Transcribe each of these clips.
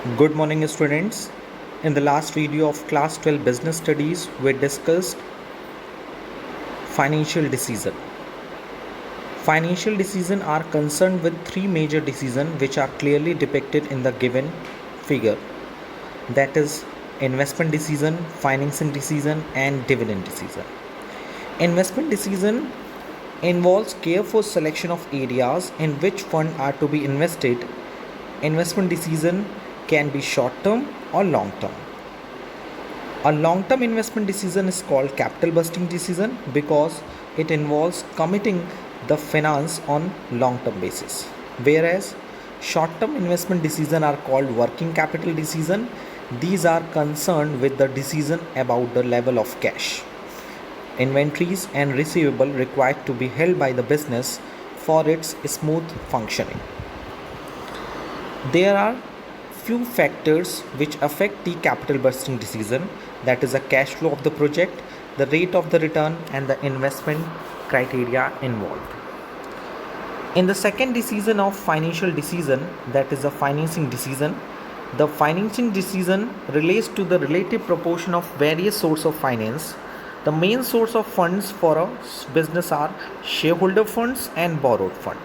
Good morning, students. In the last video of class 12 business studies, we discussed financial decision. Financial decisions are concerned with three major decisions which are clearly depicted in the given figure. That is investment decision, financing decision, and dividend decision. Investment decision involves careful selection of areas in which funds are to be invested. Investment decision can be short term or long term. A long term investment decision is called capital busting decision because it involves committing the finance on long term basis, whereas short term investment decision are called working capital decision. These are concerned with the decision about the level of cash, inventories and receivable required to be held by the business for its smooth functioning. There are few factors which affect the capital busting decision, that is the cash flow of the project, the rate of the return, and the investment criteria involved. In the second decision of financial decision, that is the financing decision, the financing decision relates to the relative proportion of various sources of finance. The main source of funds for a business are shareholder funds and borrowed fund.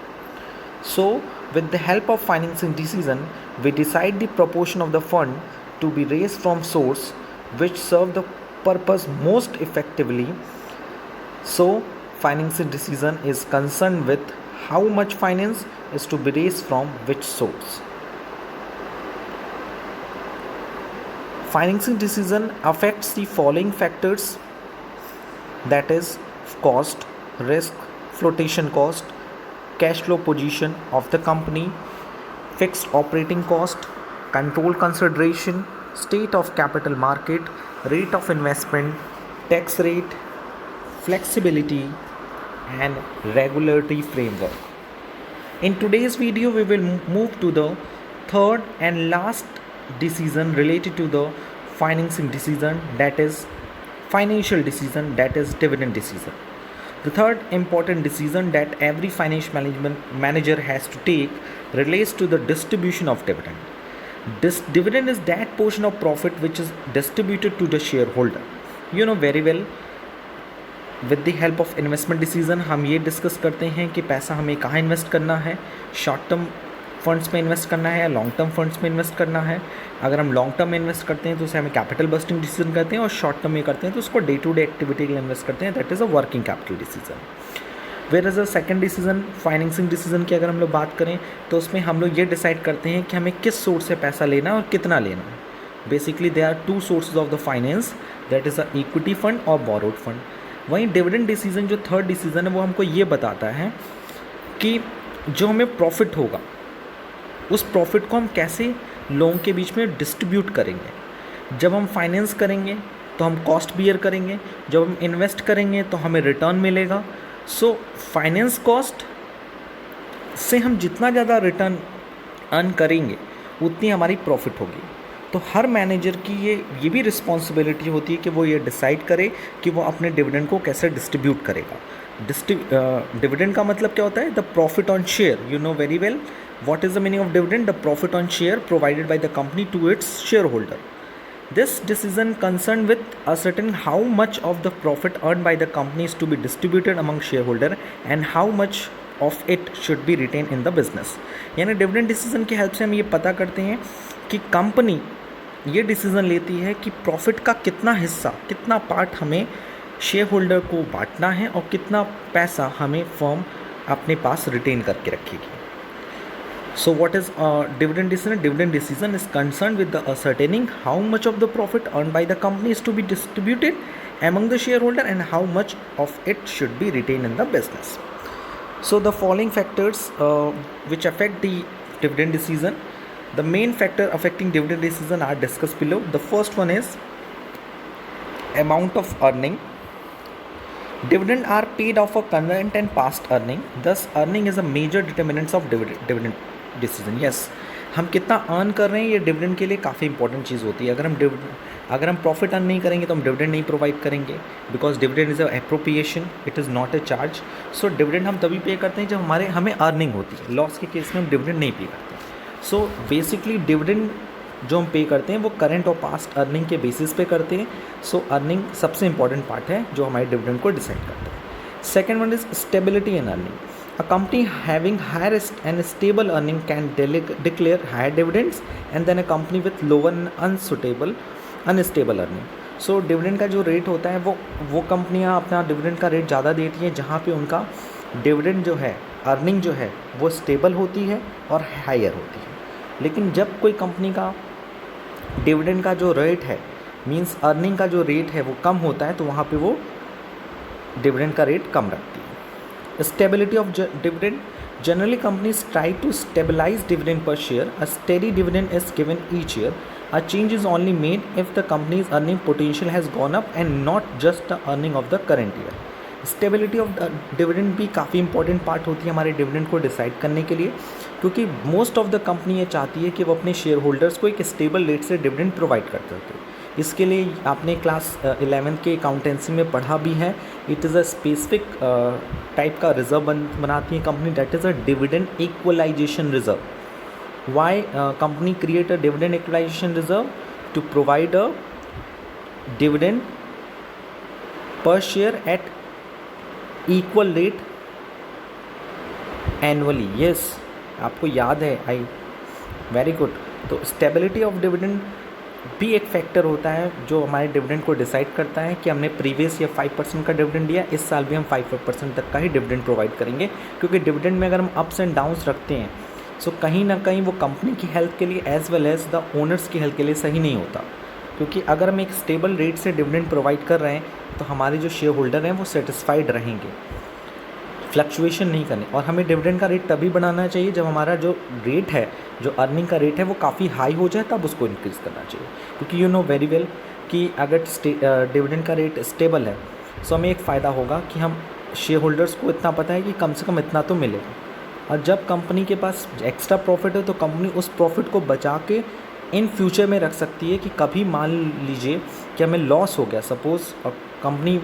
So, with the help of financing decision, we decide the proportion of the fund to be raised from source which serve the purpose most effectively. So, financing decision is concerned with how much finance is to be raised from which source. Financing decision affects the following factors, that is cost, risk, flotation cost, cash flow position of the company, fixed operating cost, control consideration, state of capital market, rate of investment, tax rate, flexibility, and regulatory framework. In today's video, we will move to the third and last decision related to the financing decision, that is financial decision, that is dividend decision. The third important decision that every financial management manager has to take relates to the distribution of dividend. This dividend is that portion of profit which is distributed to the shareholder. You know very well, with the help of investment decision हम ये discuss करते हैं कि पैसा हमें कहाँ invest करना है, शॉर्ट टर्म फंड्स में इन्वेस्ट करना है या लॉन्ग टर्म फंड्स में इन्वेस्ट करना है. अगर हम लॉन्ग टर्म में इन्वेस्ट करते हैं तो उसे हमें कैपिटल बस्टिंग डिसीजन कहते हैं, और शॉर्ट टर्म में करते हैं तो उसको डे टू डे एक्टिविटी के लिए इन्वेस्ट करते हैं, that is a working capital decision. Where is a second decision financing decision की अगर हम लोग बात करें तो उसमें हम लोग ये डिसाइड करते हैं कि हमें किस सोर्स से पैसा लेना है और कितना लेना है. Basically they are two sources of the finance, that is a equity fund और बोरोड फंड. वहीं डिविडेंड डिसीजन जो थर्ड डिसीजन है वो हमको ये बताता है कि जो हमें प्रॉफिट होगा उस प्रॉफिट को हम कैसे लोगों के बीच में डिस्ट्रीब्यूट करेंगे. जब हम फाइनेंस करेंगे तो हम कॉस्ट बियर करेंगे, जब हम इन्वेस्ट करेंगे तो हमें रिटर्न मिलेगा. सो फाइनेंस कॉस्ट से हम जितना ज़्यादा रिटर्न अर्न करेंगे उतनी हमारी प्रॉफिट होगी. तो हर मैनेजर की ये भी रिस्पॉन्सिबिलिटी होती है कि वो ये डिसाइड करे कि वो अपने डिविडेंड को कैसे डिस्ट्रीब्यूट करेगा. डिविडेंड का मतलब क्या होता है? The profit on share. You know very well what is the meaning of dividend? The profit on share provided by the company to its shareholder. This decision concerned with ascertaining how much of the profit earned by the company is to be distributed among shareholder and how much of it should be retained in the business. यानी dividend decision की help से हम ये पता करते हैं कि company ये डिसीजन लेती है कि प्रॉफिट का कितना हिस्सा, कितना पार्ट हमें शेयर होल्डर को बांटना है और कितना पैसा हमें फर्म अपने पास रिटेन करके रखेगी. So what is dividend decision? Dividend decision is concerned with the ascertaining how much of the profit earned by the company is to be distributed among the shareholder and how much of it should be retained in the business. So the following factors which affect the dividend decision, the main factor affecting dividend decision are discussed below. The first one is amount of earning. Dividend are paid off a current and past earning. Thus earning is a major determinant of dividend decision. Yes, हम कितना earn कर रहे हैं ये dividend के लिए काफ़ी important चीज़ होती है. अगर हम प्रॉफिट अर्न नहीं करेंगे तो हम डिविडेंड नहीं प्रोवाइड करेंगे, because dividend is a appropriation, it is not a charge. So dividend हम तभी पे करते हैं जब हमें अर्निंग होती है. लॉस के केस में हम डिविडेंड नहीं पे करते. सो बेसिकली डिविडेंड जो हम पे करते हैं वो करंट और पास्ट अर्निंग के बेसिस पे करते हैं। सो अर्निंग सबसे इंपॉर्टेंट पार्ट है जो हमारे डिविडेंड को डिसाइड करता है। Second one is stability in earning. A company having higher and stable earning can declare higher dividends and then a company with lower and unstable earning. So dividend का जो rate होता है वो कंपनियां अपना डिविडेंड का रेट ज़्यादा देती हैं जहाँ पे उनका डिविडेंड जो है, अर्निंग जो है वो स्टेबल होती है और हायर होती है। लेकिन जब कोई कंपनी का डिविडेंड का जो रेट है, मींस अर्निंग का जो रेट है वो कम होता है, तो वहाँ पे वो डिविडेंड का रेट कम रखती है। Stability of dividend. Generally, companies try to stabilize dividend per share. A steady dividend is given each year. A change is only made if the company's earning potential has gone up and not just the earning of the current year. Stability of dividend भी काफ़ी important part होती है हमारे dividend को decide करने के लिए, क्योंकि मोस्ट ऑफ द कंपनी ये चाहती है कि वो अपने शेयर होल्डर्स को एक स्टेबल रेट से डिविडेंड प्रोवाइड करते होते। इसके लिए आपने क्लास 11 के अकाउंटेंसी में पढ़ा भी है। It is a specific type का रिजर्व बनाती है company, that is a dividend equalisation reserve. Why company create a dividend equalisation reserve? To provide a dividend per share at equal rate annually. Yes, आपको याद है, I very good. तो stability of dividend भी एक factor होता है जो हमारे डिविडेंड को डिसाइड करता है कि हमने प्रीवियस ईयर 5% का डिविडेंड दिया, इस साल भी हम 5% तक का ही डिविडेंड प्रोवाइड करेंगे। क्योंकि डिविडेंड में अगर हम अप्स एंड डाउन्स रखते हैं सो कहीं ना कहीं वो कंपनी की हेल्थ के लिए as well as the owners की हेल्थ के लिए सही नहीं होता। क्योंकि अगर हम एक स्टेबल रेट से डिविडेंड प्रोवाइड कर रहे हैं तो हमारे जो शेयर होल्डर हैं वो सेटिस्फाइड रहेंगे, फ्लक्चुएशन नहीं करने। और हमें डिविडेंड का रेट तभी बढ़ाना चाहिए जब हमारा जो रेट है, जो अर्निंग का रेट है वो काफ़ी हाई हो जाए, तब उसको इंक्रीज़ करना चाहिए। क्योंकि यू नो वेरी वेल कि अगर डिविडेंड का रेट स्टेबल है सो हमें एक फ़ायदा होगा कि हम शेयर होल्डर्स को इतना पता है कि कम से कम इतना तो मिलेगा। और जब कंपनी के पास एक्स्ट्रा प्रॉफिट है तो कंपनी उस प्रॉफिट को बचा के इन फ्यूचर में रख सकती है कि कभी मान लीजिए कि हमें लॉस हो गया, suppose company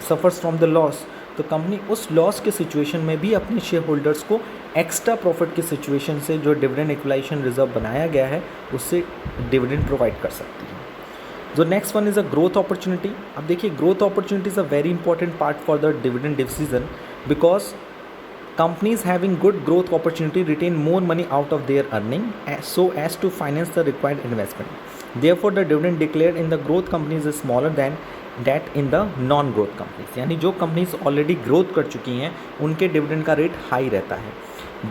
suffers from the loss, तो कंपनी उस लॉस के सिचुएशन में भी अपने शेयर होल्डर्स को एक्स्ट्रा प्रॉफिट की सिचुएशन से जो डिविडेंड इक्वलाइजेशन रिजर्व बनाया गया है उससे डिविडेंड प्रोवाइड कर सकती है। जो next one is a growth opportunity. अब देखिए, growth opportunity is a very important part for the dividend decision because companies having good growth opportunity retain more money out of their earning so as to finance the required investment. Therefore, the dividend declared in the growth companies is smaller than that in the non-growth companies. यानी जो companies already growth कर चुकी हैं उनके dividend का rate high रहता है,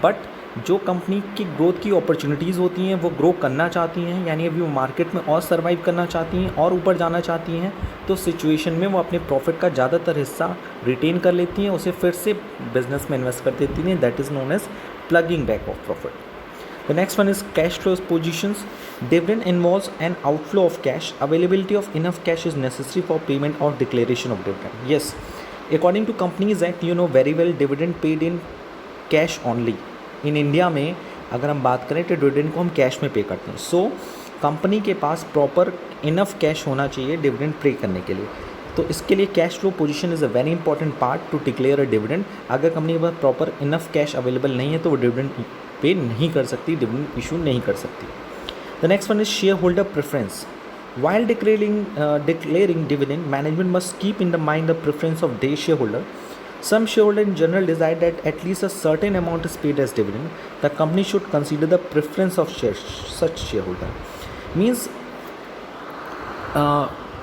but जो कंपनी की ग्रोथ की अपॉर्चुनिटीज़ होती हैं वो ग्रो करना चाहती हैं, यानी अभी वो मार्केट में और सर्वाइव करना चाहती हैं और ऊपर जाना चाहती हैं, तो सिचुएशन में वो अपने प्रॉफिट का ज़्यादातर हिस्सा रिटेन कर लेती हैं, उसे फिर से बिजनेस में इन्वेस्ट कर देती हैं। That is known as plugging back of profit. The next one is cash flow positions. Dividend involves an outflow of cash. Availability of enough cash is necessary for payment or declaration of dividend. Yes, according to Companies Act, you know very well, dividend paid in cash only. In India में अगर हम बात करें तो dividend को हम cash में पे करते हैं। सो कंपनी के पास प्रॉपर इनफ कैश होना चाहिए डिविडेंड पे करने के लिए। तो इसके लिए cash flow position is a very important part two declare a dividend. अगर कंपनी के पास प्रॉपर इनफ कैश अवेलेबल नहीं है तो वो डिविडेंड पे नहीं कर सकती, डिविडेंड इशू नहीं कर सकती। The next one is share holder preference. While declaring dividend, management must keep in the mind the preference of their shareholder. Some shareholders in general desire that at least a certain amount is paid as dividend. The company should consider the preference of such shareholder. Means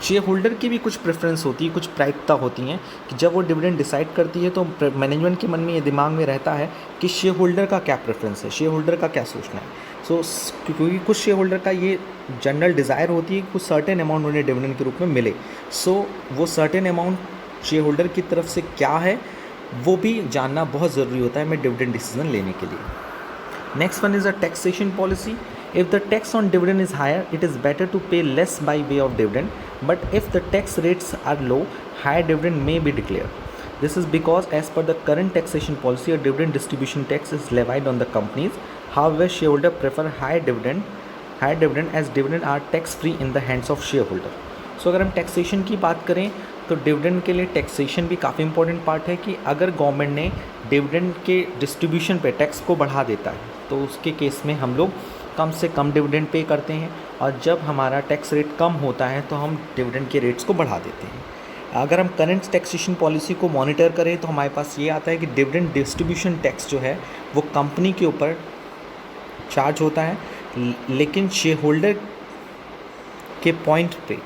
share holder की भी कुछ preference होती है, कुछ प्रायिकता होती हैं कि जब वो डिविडेंड डिसाइड करती है तो मैनेजमेंट के मन में ये दिमाग में रहता है कि शेयर होल्डर का क्या प्रेफरेंस है, शेयर होल्डर का क्या सोचना है। क्योंकि कुछ शेयर होल्डर का ये जनरल डिज़ायर होती है कि कुछ सर्टेन अमाउंट उन्हें डिविडेंड के रूप में मिले। वो सर्टेन अमाउंट शेयर होल्डर की तरफ से क्या है वो भी जानना बहुत ज़रूरी होता है हमें डिविडेंड डिसीजन लेने के लिए। Next one is a taxation policy. If the tax on dividend is higher, it is better to pay less by way of dividend. But if the tax rates are low, higher dividend may be declared. This is because as per the current taxation policy, a dividend distribution tax is levied on the companies. However, shareholders prefer higher dividend as dividend are tax free in the hands of shareholder. So अगर हम taxation की बात करें तो dividend के लिए taxation भी काफ़ी इंपॉर्टेंट पार्ट है कि अगर गवर्नमेंट ने डिविडेंड के डिस्ट्रीब्यूशन पे टैक्स को बढ़ा देता है तो उसके केस में हम लोग कम से कम डिविडेंड पे करते हैं, और जब हमारा टैक्स रेट कम होता है तो हम डिविडेंड के रेट्स को बढ़ा देते हैं। अगर हम करंट टैक्सेशन पॉलिसी को मॉनिटर करें तो हमारे पास ये आता है कि डिविडेंड डिस्ट्रीब्यूशन टैक्स जो है वो कंपनी के ऊपर चार्ज होता है, लेकिन शेयर होल्डर के पॉइंट पे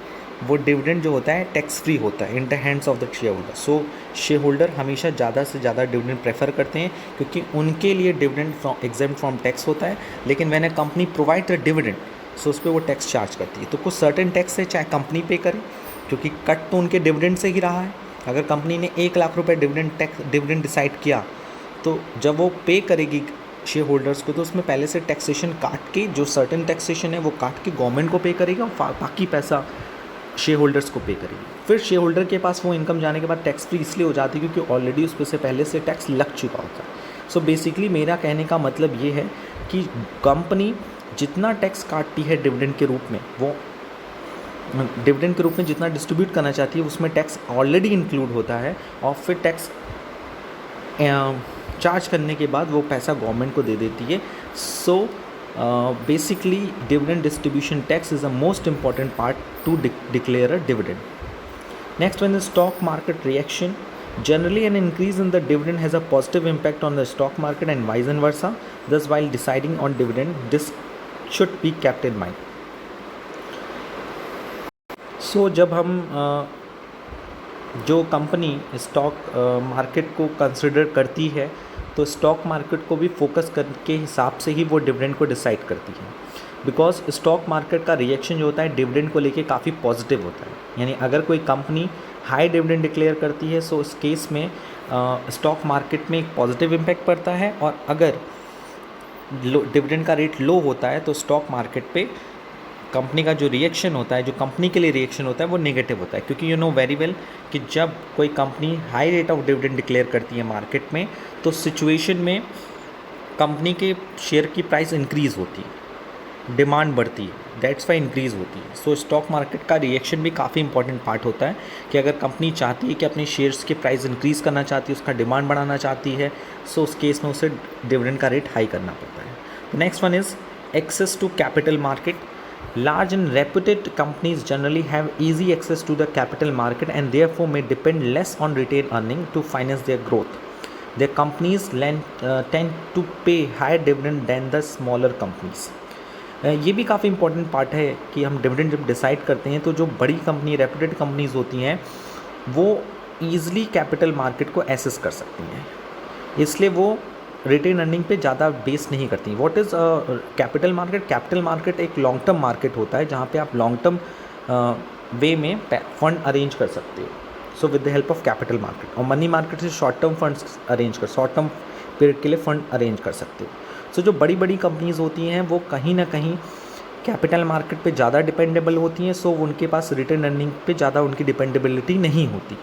वो डिविडेंड जो होता है टैक्स फ्री होता है in the hands of the share holder. So share holder हमेशा ज़्यादा से ज़्यादा डिविडेंड प्रेफर करते हैं क्योंकि उनके लिए डिविडेंड एग्जेम्प्ट फ्रॉम टैक्स होता है, लेकिन when a company provide the dividend so उस पर वो टैक्स चार्ज करती है। तो कुछ सर्टेन टैक्स है चाहे कंपनी पे करे, क्योंकि कट तो उनके डिविडेंड से ही रहा है। अगर कंपनी ने 1 लाख रुपये डिविडेंड डिसाइड किया तो जब वो पे करेगी शेयर होल्डर्स को तो उसमें पहले से टैक्सेशन काट के, जो सर्टेन टैक्सेशन है वो काट के गवर्नमेंट को पे करेगा और बाकी पैसा शेयर होल्डर्स को पे करेगी। फिर शेयर होल्डर के पास वो इनकम जाने के बाद टैक्स फ्री इसलिए हो जाती है क्योंकि ऑलरेडी उस पर से पहले से टैक्स लग चुका होता है। सो बेसिकली मेरा कहने का मतलब ये है कि कंपनी जितना टैक्स काटती है डिविडेंड के रूप में, वो डिविडेंड के रूप में जितना डिस्ट्रीब्यूट करना चाहती है उसमें टैक्स ऑलरेडी इंक्लूड होता है, और फिर टैक्स चार्ज करने के बाद वो पैसा गवर्नमेंट को दे देती है। So basically dividend distribution tax is the most important part to declare a dividend. Next one is stock market reaction. Generally, an increase in the dividend has a positive impact on the stock market and vice versa. Thus, while deciding on dividend, this should be kept in mind. So, जब हम जो company stock market को consider करती है तो stock market को भी focus करके हिसाब से ही वो डिविडेंड को डिसाइड करती है, बिकॉज स्टॉक मार्केट का रिएक्शन जो होता है डिविडेंड को लेके काफ़ी पॉजिटिव होता है। यानी अगर कोई कंपनी हाई डिविडेंड डिक्लेयर करती है सो इस केस में स्टॉक मार्केट में एक पॉजिटिव इम्पैक्ट पड़ता है, और अगर डिविडेंड का रेट लो होता है तो स्टॉक मार्केट पे कंपनी का जो रिएक्शन होता है, जो कंपनी के लिए रिएक्शन होता है वो नेगेटिव होता है। क्योंकि यू नो वेरी वेल कि जब कोई company high rate of dividend declare करती है मार्केट में तो सिचुएशन में कंपनी के शेयर की प्राइस इंक्रीज़ होती है, डिमांड बढ़ती है, दैट्स वाई इंक्रीज़ होती है। सो स्टॉक मार्केट का रिएक्शन भी काफ़ी इंपॉर्टेंट पार्ट होता है कि अगर कंपनी चाहती है कि अपने शेयर्स की प्राइस इंक्रीज़ करना चाहती है, उसका डिमांड बढ़ाना चाहती है, सो उस केस में उसे डिविडेंड का रेट हाई करना पड़ता है। Next one is access to capital market. Large and reputed companies generally have easy access to the capital market and therefore may depend less on retained earning to finance their growth. Their companies tend to pay higher dividend than the smaller companies. ये भी काफ़ी important part है कि हम dividend जब decide करते हैं तो जो बड़ी कंपनी, रेपुटेड कंपनीज होती हैं वो ईज़िली कैपिटल मार्केट को एसेस कर सकती हैं, इसलिए वो रिटेन अर्निंग पे ज़्यादा बेस नहीं करती। What is capital market? Capital market एक लॉन्ग टर्म मार्केट होता है जहाँ पे आप लॉन्ग टर्म वे में फंड अरेंज कर सकते हो, so with the help of capital market. और मनी मार्केट से short term funds short term period के लिए फंड अरेंज कर सकते हो। सो जो बड़ी बड़ी कंपनीज़ होती हैं वो कहीं ना कहीं कैपिटल मार्केट पे ज़्यादा डिपेंडेबल होती हैं, सो उनके पास रिटेन अर्निंग पे ज़्यादा उनकी डिपेंडेबिलिटी नहीं होती।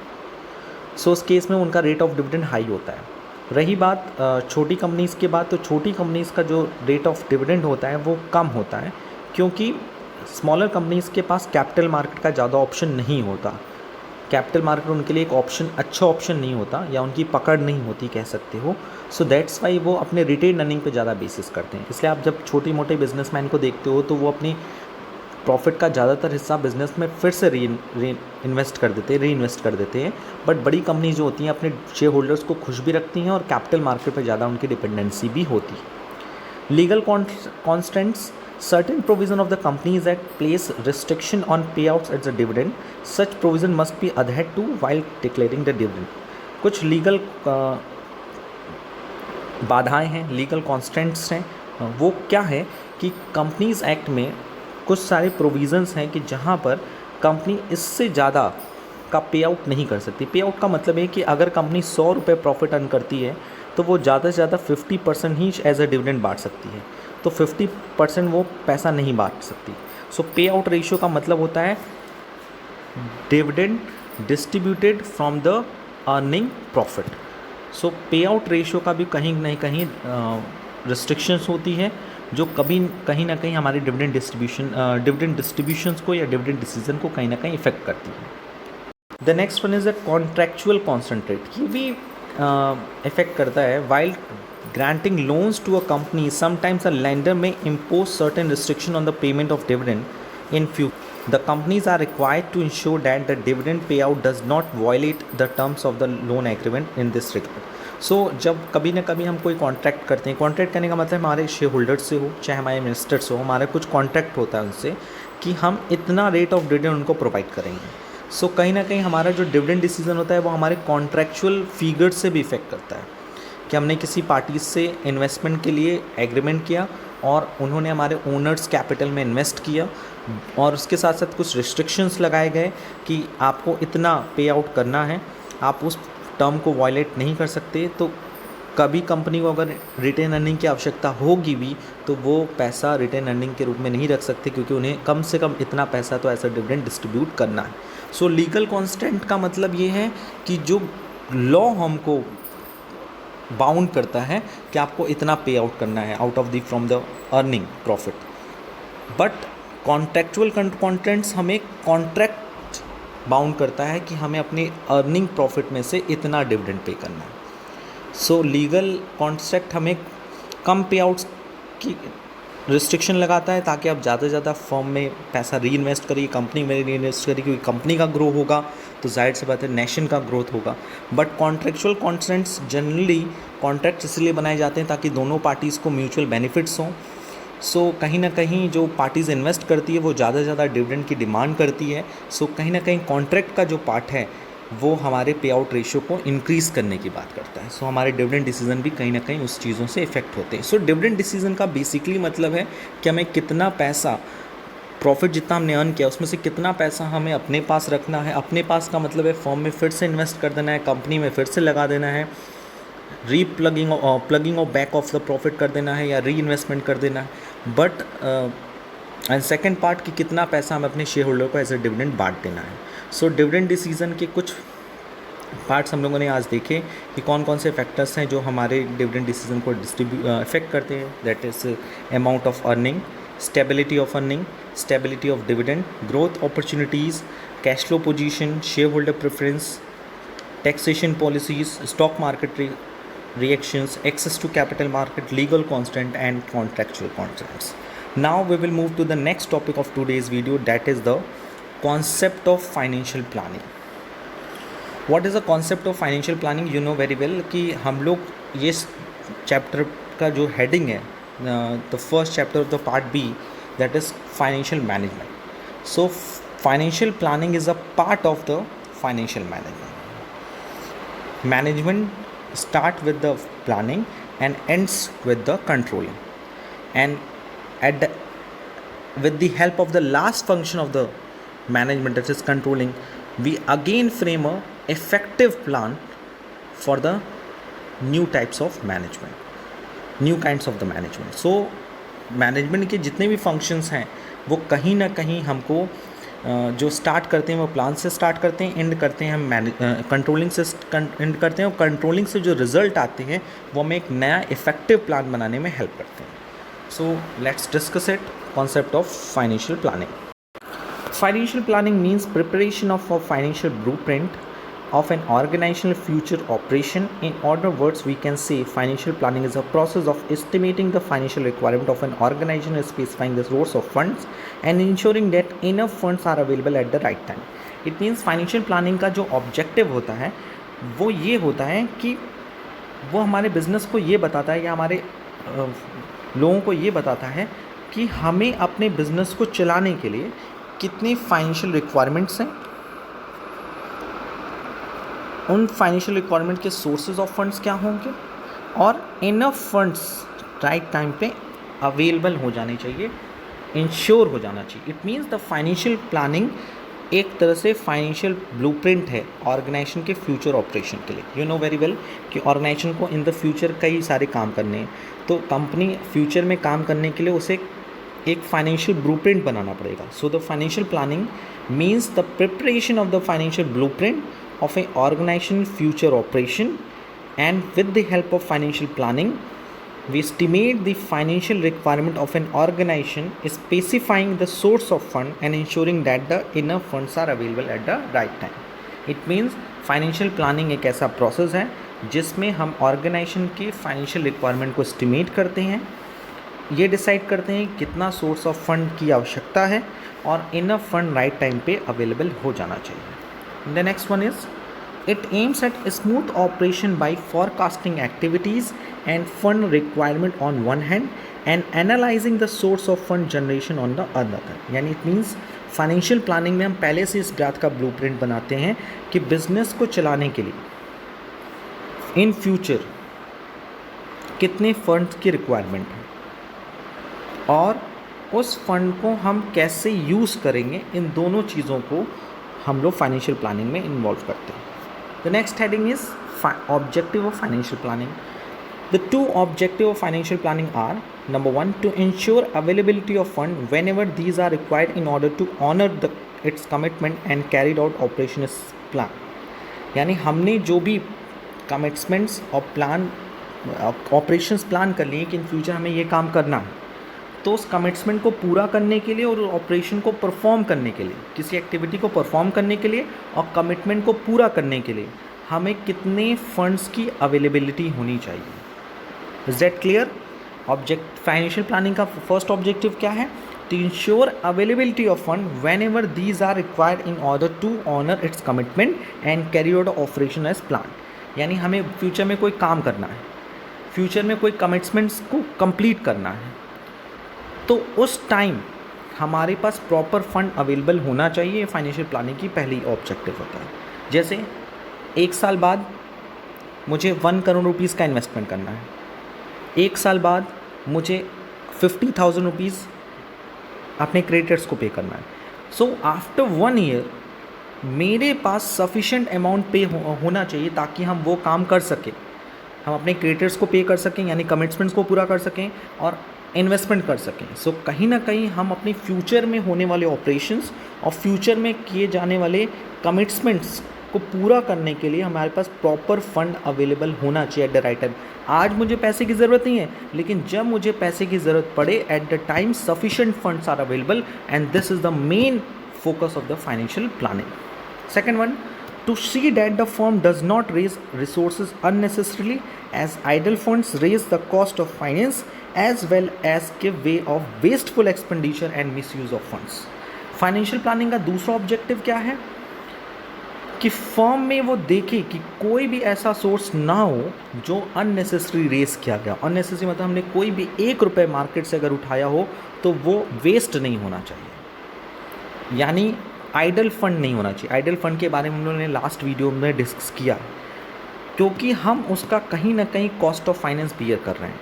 सो उस केस में उनका रेट ऑफ डिविडेंड हाई होता है। रही बात छोटी कंपनीज़ के बाद, तो छोटी कंपनीज़ का जो रेट ऑफ डिविडेंड होता है वो कम होता है क्योंकि स्मॉलर कंपनीज़ के पास कैपिटल मार्केट का ज़्यादा ऑप्शन नहीं होता। कैपिटल मार्केट उनके लिए एक अच्छा ऑप्शन नहीं होता, या उनकी पकड़ नहीं होती कह सकते हो। सो दैट्स वाई वो अपने रिटेन अर्निंग पे ज़्यादा बेसिस करते हैं। इसलिए आप जब छोटे मोटे बिजनेसमैन को देखते हो तो वो अपनी प्रॉफिट का ज़्यादातर हिस्सा बिजनेस में फिर से री इन्वेस्ट कर देते हैं। बट बड़ी कंपनी जो होती हैं अपने शेयर होल्डर्स को खुश भी रखती हैं और कैपिटल मार्केट पर ज़्यादा उनकी डिपेंडेंसी भी होती है। Legal constants. Certain provision of the Companies Act place restriction on payouts as a dividend. Such provision must be adhered to while declaring the dividend. कुछ लीगल बाधाएं हैं, लीगल कॉन्स्टेंट्स हैं। वो क्या है कि कंपनीज एक्ट में कुछ सारे प्रोविज़न्स हैं कि जहाँ पर कंपनी इससे ज़्यादा का पे आउट नहीं कर सकती। पे आउट का मतलब है कि अगर कंपनी 100 रुपये प्रॉफिट अर्न करती है तो वो ज़्यादा से ज़्यादा 50% ही एज अ डिविडेंड बांट सकती है, तो 50% वो पैसा नहीं बांट सकती। सो पे आउट रेशियो का मतलब होता है dividend distributed from the earning profit. So pay out ratio का भी कहीं ना कहीं रिस्ट्रिक्शंस होती है जो कहीं ना कहीं हमारे डिविडेंड डिस्ट्रीब्यूशंस को या डिविडेंड डिसीजन को कहीं ना कहीं इफेक्ट करती है। The next one is a contractual concentrate. ये भी इफेक्ट करता है। While granting loans to a company, sometimes a lender may impose certain restriction on the payment of dividend in future. The companies are required to ensure that the dividend payout does not violate the terms of the loan agreement in this regard. So जब कभी ना कभी हम कोई contract करते हैं, contract करने का मतलब हमारे शेयर होल्डर्स से हो चाहे हमारे इन्वेस्टर्स से हो, हमारा कुछ कॉन्ट्रैक्ट होता है उनसे कि हम इतना रेट ऑफ डिविडेंड उनको प्रोवाइड करेंगे. सो कहीं ना कहीं हमारा जो डिविडेंड डिसीजन होता है वो हमारे कॉन्ट्रैक्चुअल फिगर से भी इफेक्ट करता है कि हमने किसी पार्टी से इन्वेस्टमेंट के लिए एग्रीमेंट किया और उन्होंने हमारे ओनर्स कैपिटल में इन्वेस्ट किया और उसके साथ साथ कुछ रिस्ट्रिक्शंस लगाए गए कि आपको इतना पे आउट करना है, आप उस टर्म को वायलेट नहीं कर सकते. तो कभी कंपनी को अगर रिटेन अर्निंग की आवश्यकता होगी भी तो वो पैसा रिटेन अर्निंग के रूप में नहीं रख सकते क्योंकि उन्हें कम से कम इतना पैसा तो ऐसा डिविडेंड डिस्ट्रीब्यूट करना है. सो लीगल कॉन्स्टेंट का मतलब ये है कि जो लॉ हमको बाउंड करता है कि आपको इतना पे आउट करना है out of the from the earning profit. But contractual contents हमें कॉन्ट्रैक्ट बाउंड करता है कि हमें अपनी अर्निंग प्रॉफिट में से इतना डिविडेंड पे करना है. सो लीगल कॉन्ट्रैक्ट हमें कम पे आउट्स की रिस्ट्रिक्शन लगाता है ताकि आप ज़्यादा से ज़्यादा फर्म में पैसा री इन्वेस्ट करिए, कंपनी में री इन्वेस्ट करिए, क्योंकि कंपनी का ग्रो होगा तो जाहिर सी बात है नेशन का ग्रोथ होगा. But contractual contracts generally contract इसलिए बनाए जाते हैं ताकि दोनों पार्टीज़ को म्यूचुअल बेनिफिट्स हों. सो कहीं ना कहीं जो पार्टीज़ इन्वेस्ट करती है वो ज़्यादा से ज़्यादा डिविडेंड की डिमांड करती है. सो कहीं ना कहीं कॉन्ट्रैक्ट का जो पार्ट है वो हमारे पे आउट रेशियो को इंक्रीज़ करने की बात करता है. सो हमारे डिविडेंड डिसीजन भी कहीं ना कहीं उस चीज़ों से इफेक्ट होते हैं. सो डिविडेंड डिसीजन का बेसिकली मतलब है कि हमें कितना पैसा प्रॉफिट जितना हमने अर्न किया उसमें से कितना पैसा हमें अपने पास रखना है. अपने पास का मतलब है फर्म में फिर से इन्वेस्ट कर देना है, कंपनी में फिर से लगा देना है, प्लगिंग और बैक ऑफ द प्रॉफिट कर देना है या री इन्वेस्टमेंट कर देना है. बट एंड सेकेंड पार्ट कि कितना पैसा हमें अपने शेयर होल्डर को एज ए डिविडेंड बांट देना है. सो डिविडेंड डिसीजन के कुछ पार्ट्स हम लोगों ने आज देखे कि कौन कौन से फैक्टर्स हैं जो हमारे डिविडेंड डिसीजन को इफेक्ट करते हैं. That is amount of earning, stability of earning, stability of dividend, growth opportunities, cash flow position, share holder preference, taxation policies, stock market reactions, access to capital market, legal constant and contractual constraints. Now we will move to the next topic of today's video, that is the concept of financial planning. What is the concept of financial planning? You know very well कि हम लोग ये chapter का जो heading है, the first chapter of the part B, that is financial management. So financial planning is a part of the financial management. Management start with the planning and ends with the controlling, and with the help of the last function of the management, that is controlling, we again frame a effective plan for the new types of management, new kinds of the management. So management के जितने भी functions हैं वो कहीं ना कहीं हमको जो स्टार्ट करते हैं वो प्लान से स्टार्ट करते हैं, एंड करते हैं हम कंट्रोलिंग से एंड करते हैं, और कंट्रोलिंग से जो रिजल्ट आते हैं वो हमें एक नया इफेक्टिव प्लान बनाने में हेल्प करते हैं. So let's discuss it. Concept of financial planning. Financial planning means preparation of a financial blueprint of an organizational future operation. In other words, we can say financial planning is a process of estimating the financial requirement of an organization, specifying the source of funds and ensuring that enough funds are available at the right time. It means financial planning का जो objective होता है वो ये होता है कि वो हमारे बिजनेस को ये बताता है या हमारे लोगों को ये बताता है कि हमें अपने बिजनेस को चलाने के लिए कितनी फाइनेंशियल रिक्वायरमेंट्स हैं, उन फाइनेंशियल रिक्वायरमेंट के सोर्सेज ऑफ फंड्स क्या होंगे, और इनफ फंड्स राइट टाइम पे अवेलेबल हो जाने चाहिए, इंश्योर हो जाना चाहिए. It means the financial planning एक तरह से फाइनेंशियल ब्लूप्रिंट है ऑर्गेनाइजेशन के फ्यूचर ऑपरेशन के लिए. यू नो वेरी वेल कि ऑर्गेनाइजेशन को इन द फ्यूचर कई सारे काम करने हैं, तो कंपनी फ्यूचर में काम करने के लिए उसे एक फाइनेंशियल ब्लूप्रिंट बनाना पड़ेगा. So the financial planning means the preparation of the financial blueprint of an organization future operation, and with the help of financial planning we estimate the financial requirement of an organization, specifying the source of fund and ensuring that the enough funds are available at the right time. It means financial planning एक ऐसा process है जिसमें हम organisation के financial requirement को estimate करते हैं, ये डिसाइड करते हैं कितना सोर्स ऑफ फंड की आवश्यकता है और इनफ फंड राइट टाइम पे अवेलेबल हो जाना चाहिए। The next one is it aims at smooth operation by forecasting activities and fund requirement on one hand and analyzing the source of fund generation on the other। यानी it means financial planning में हम पहले से इस बात का blueprint बनाते हैं कि बिजनेस को चलाने के लिए इन फ्यूचर कितने फंड्स की रिक्वायरमेंट है और उस फंड को हम कैसे यूज़ करेंगे, इन दोनों चीज़ों को हम लोग फाइनेंशियल प्लानिंग में इन्वॉल्व करते हैं। The next heading is objective of financial planning. The two objectives of financial planning are: number one, to ensure availability of fund whenever these are required in order to honor its commitment and carried out operations plan। यानी हमने जो भी commitments और plan operations plan कर लिए कि in future हमें ये काम करना है, तो उस कमिटमेंट को पूरा करने के लिए और ऑपरेशन को परफॉर्म करने के लिए, किसी एक्टिविटी को परफॉर्म करने के लिए और कमिटमेंट को पूरा करने के लिए हमें कितने फंड्स की अवेलेबिलिटी होनी चाहिए। Is that clear? Financial planning का फर्स्ट ऑब्जेक्टिव क्या है? To ensure availability of fund whenever these are required in order to honour its commitment and carry out operation as plan. यानी हमें future में कोई काम करना है, फ्यूचर में कोई कमिटमेंट्स को कंप्लीट करना है, तो उस टाइम हमारे पास प्रॉपर फंड अवेलेबल होना चाहिए। फाइनेंशियल प्लानिंग की पहली ऑब्जेक्टिव होता है। जैसे 1 साल बाद मुझे 1 करोड़ रुपीज़ का इन्वेस्टमेंट करना है, 1 साल बाद मुझे 50,000 रुपीज़ अपने क्रेडिटर्स को पे करना है। सो आफ्टर 1 ईयर मेरे पास सफिशेंट अमाउंट पे होना चाहिए ताकि हम वो काम कर सकें, हम अपने क्रेडिटर्स को पे कर सकें, यानी कमिटमेंट्स को पूरा कर सकें और इन्वेस्टमेंट कर सकें। सो कहीं ना कहीं हम अपने फ्यूचर में होने वाले ऑपरेशंस और फ्यूचर में किए जाने वाले कमिटमेंट्स को पूरा करने के लिए हमारे पास प्रॉपर फंड अवेलेबल होना चाहिए एट द राइट टाइम। आज मुझे पैसे की ज़रूरत नहीं है, लेकिन जब मुझे पैसे की ज़रूरत पड़े, at the time sufficient funds are available, and this is the main focus of the financial planning. Second one, to see that the firm does not raise resources unnecessarily, as idle funds raise the cost of finance as well as give way of wasteful expenditure and misuse of funds. Financial planning का दूसरा objective क्या है कि firm में वो देखे कि कोई भी ऐसा सोर्स ना हो जो अननेसेसरी रेस किया गया। अननेसेसरी मतलब हमने कोई भी 1 रुपये मार्केट से अगर उठाया हो तो वो वेस्ट नहीं होना चाहिए, यानी आइडल फंड नहीं होना चाहिए। आइडल फंड के बारे में हम लोगों ने लास्ट वीडियो में डिस्कस किया, क्योंकि हम उसका कहीं ना कहीं कॉस्ट ऑफ फाइनेंस बियर कर रहे हैं,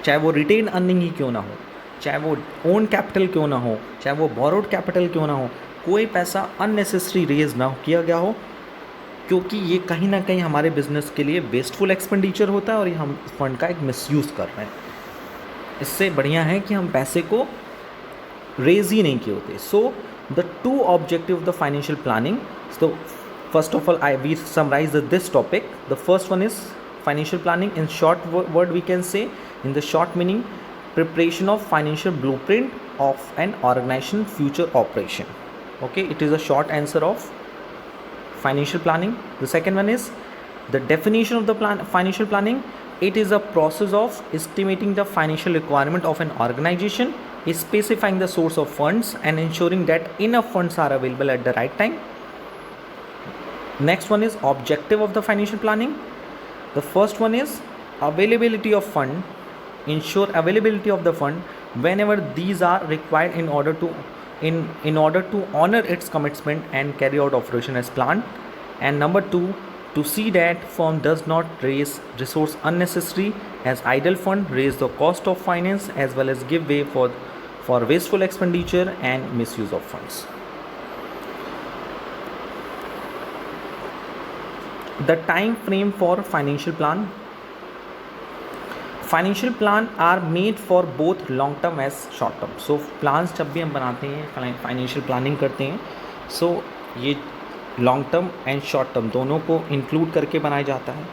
चाहे वो रिटेन अर्निंग ही क्यों ना हो, चाहे वो ओन कैपिटल क्यों ना हो, चाहे वो बोरोड कैपिटल क्यों ना हो, कोई पैसा अननेसेसरी रेज ना किया गया हो, क्योंकि ये कहीं ना कहीं हमारे बिजनेस के लिए वेस्टफुल एक्सपेंडिचर होता है और ये हम फंड का एक मिसयूज़ कर रहे हैं। इससे बढ़िया है कि हम पैसे को रेज ही नहीं किए होते। So the two objective of the financial planning, so first of all we summarise this topic. The first one is financial planning. In short word we can say, in the short meaning, preparation of financial blueprint of an organization future operation. Okay, it is a short answer of financial planning. The second one is the definition of the financial planning. It is a process of estimating the financial requirement of an organization, specifying the source of funds and ensuring that enough funds are available at the right time. Next one is objective of the financial planning. The first one is availability of fund, ensure availability of the fund whenever these are required in order to honor its commitment and carry out operation as planned. And number 2, to see that firm does not raise resource unnecessary, as idle fund raise the cost of finance as well as give way for wasteful expenditure and misuse of funds. The time frame for financial plan. Financial plan are made for both long term as short term. So plans जब भी हम बनाते हैं, financial planning करते हैं, so ये long term and short term दोनों को include करके बनाया जाता है।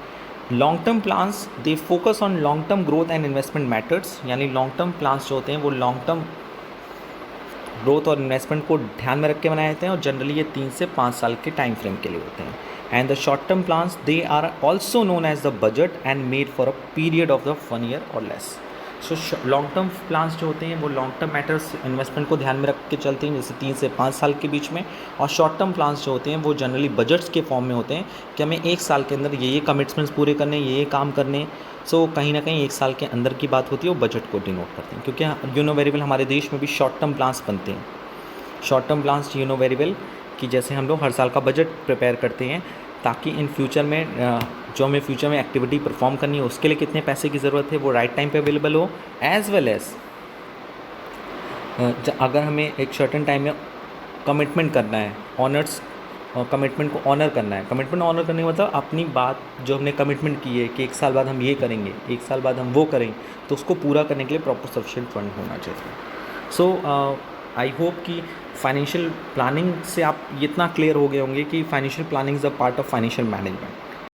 Long term plans they focus on long term growth and investment methods, यानी long term plans जो होते हैं वो long term ग्रोथ और इन्वेस्टमेंट को ध्यान में रख के बनाए जाते हैं और जनरली ये 3 से 5 साल के टाइम फ्रेम के लिए होते हैं। and the short term plans, they are also known as the budget and made for a period of the 1 year or less. So long term plans जो होते हैं वो लॉन्ग टर्म मैटर्स इन्वेस्टमेंट को ध्यान में रख के चलते हैं, जैसे 3 से 5 साल के बीच में, और शॉर्ट टर्म प्लान्स जो होते हैं वो जनरली बजट्स के फॉर्म में होते हैं कि हमें 1 साल के अंदर ये कमिटमेंट्स पूरे करने, ये काम करने। सो कहीं ना कहीं 1 साल के अंदर की बात होती है, वो बजट को डिनोट करते हैं, क्योंकि यू नो वेरी वेल हमारे देश में भी शॉर्ट टर्म प्लान्स बनते हैं। Short term plans you know very well कि जैसे हम लोग हर साल का बजट प्रिपेयर करते हैं ताकि इन फ्यूचर में जो हमें फ्यूचर में एक्टिविटी परफॉर्म करनी है उसके लिए कितने पैसे की ज़रूरत है वो राइट टाइम पे अवेलेबल हो, एज़ वेल एज़ अगर हमें एक सर्टेन टाइम में कमिटमेंट करना है, ऑनर्स कमिटमेंट को ऑनर करना है। कमिटमेंट ऑनर करने का मतलब अपनी बात जो हमने कमिटमेंट की है कि 1 साल बाद हम ये करेंगे, 1 साल बाद हम वो करेंगे, तो उसको पूरा करने के लिए प्रॉपर सफिशिएंट फंड होना चाहिए। सो आई होप कि फाइनेंशियल प्लानिंग से आप इतना क्लियर हो गए होंगे कि financial planning is a part of financial management.